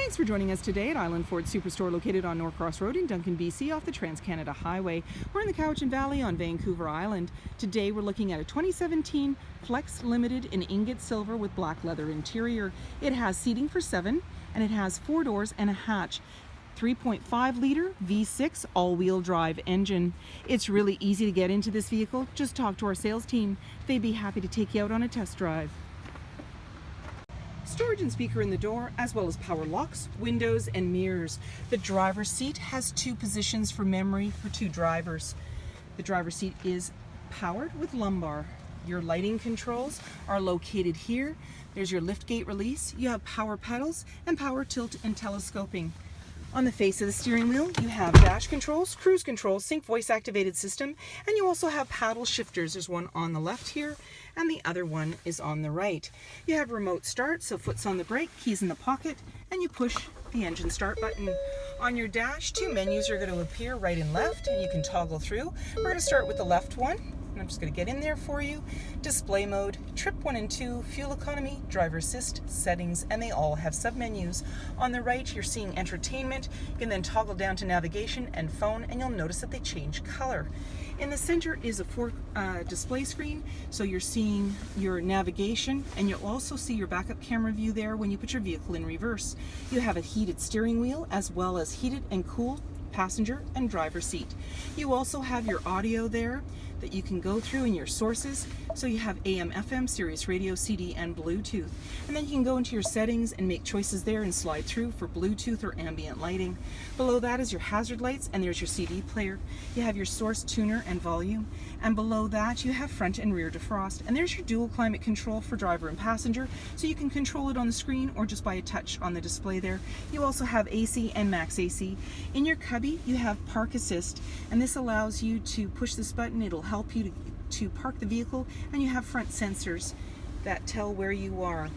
Thanks for joining us today at Island Ford Superstore, located on Norcross Road in Duncan, BC, off the Trans-Canada Highway. We're in the Cowichan Valley on Vancouver Island. Today we're looking at a 2017 Flex Limited in ingot silver with black leather interior. It has seating for 7 and it has 4 doors and a hatch. 3.5 liter V6 all-wheel drive engine. It's really easy to get into this vehicle. Just talk to our sales team. They'd be happy to take you out on a test drive. Storage and speaker in the door, as well as power locks, windows, and mirrors. The driver's seat has 2 positions for memory for 2 drivers. The driver's seat is powered with lumbar. Your lighting controls are located here. There's your lift gate release. You have power pedals and power tilt and telescoping. On the face of the steering wheel, you have dash controls, cruise control, sync voice activated system, and you also have paddle shifters. There's one on the left here, and the other one is on the right. You have remote start, so foot's on the brake, keys in the pocket, and you push the engine start button. On your dash, 2 menus are going to appear, right and left, and you can toggle through. We're going to start with the left one. And I'm just going to get in there for you. Display mode, trip 1 and 2, fuel economy, driver assist, settings, and they all have submenus. On the right, you're seeing entertainment. You can then toggle down to navigation and phone, and you'll notice that they change color. In the center is a 4 display screen, so you're seeing your navigation, and you'll also see your backup camera view there when you put your vehicle in reverse. You have a heated steering wheel, as well as heated and cooled passenger and driver seat. You also have your audio there that you can go through in your sources. So you have AM, FM, Sirius Radio, CD, and Bluetooth. And then you can go into your settings and make choices there and slide through for Bluetooth or ambient lighting. Below that is your hazard lights, and there's your CD player. You have your source tuner and volume. And below that you have front and rear defrost. And there's your dual climate control for driver and passenger, so you can control it on the screen or just by a touch on the display there. You also have AC and max AC. In your cubby you have park assist, and this allows you to push this button. It'll help you to park the vehicle, and you have front sensors that tell where you are.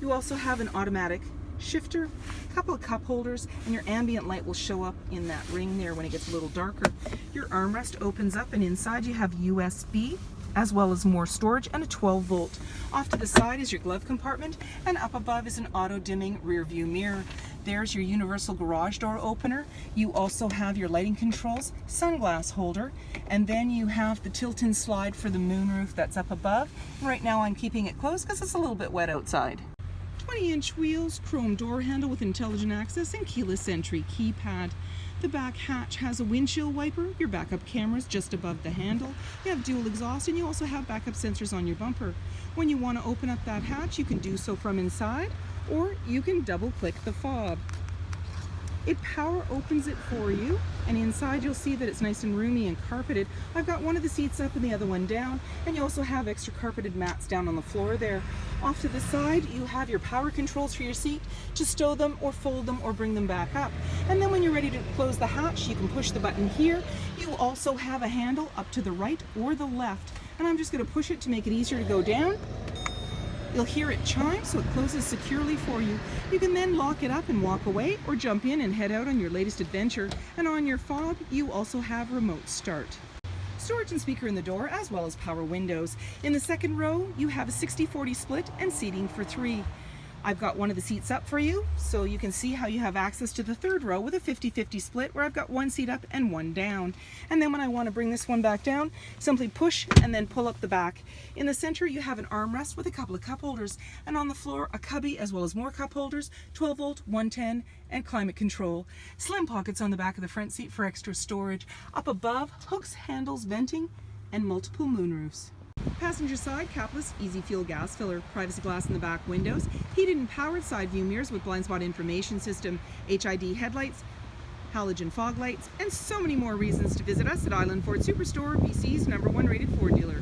You also have an automatic shifter, a couple of cup holders, and your ambient light will show up in that ring there when it gets a little darker. Your armrest opens up, and inside you have USB, as well as more storage and a 12-volt. Off to the side is your glove compartment, and up above is an auto-dimming rear view mirror. There's your universal garage door opener. You also have your lighting controls, sunglass holder, and then you have the tilt and slide for the moonroof that's up above. And right now I'm keeping it closed because it's a little bit wet outside. 20-inch wheels, chrome door handle with intelligent access and keyless entry keypad. The back hatch has a windshield wiper, your backup camera's just above the handle. You have dual exhaust, and you also have backup sensors on your bumper. When you want to open up that hatch, you can do so from inside, or you can double click the fob. It power opens it for you, and inside you'll see that it's nice and roomy and carpeted. I've got one of the seats up and the other one down, and you also have extra carpeted mats down on the floor there. Off to the side you have your power controls for your seat to stow them or fold them or bring them back up. And then when you're ready to close the hatch, you can push the button here. You also have a handle up to the right or the left, and I'm just going to push it to make it easier to go down. You'll hear it chime, so it closes securely for you. You can then lock it up and walk away, or jump in and head out on your latest adventure. And on your fob, you also have remote start. Storage and speaker in the door, as well as power windows. In the second row, you have a 60-40 split and seating for 3. I've got one of the seats up for you, so you can see how you have access to the third row with a 50-50 split, where I've got 1 seat up and 1 down. And then when I want to bring this one back down, simply push and then pull up the back. In the center you have an armrest with a couple of cup holders, and on the floor a cubby as well as more cup holders, 12-volt, 110, and climate control. Slim pockets on the back of the front seat for extra storage. Up above, hooks, handles, venting, and multiple moonroofs. Passenger side, capless, easy fuel gas filler, privacy glass in the back windows, heated and powered side view mirrors with blind spot information system, HID headlights, halogen fog lights, and so many more reasons to visit us at Island Ford Superstore, BC's #1 rated Ford dealer.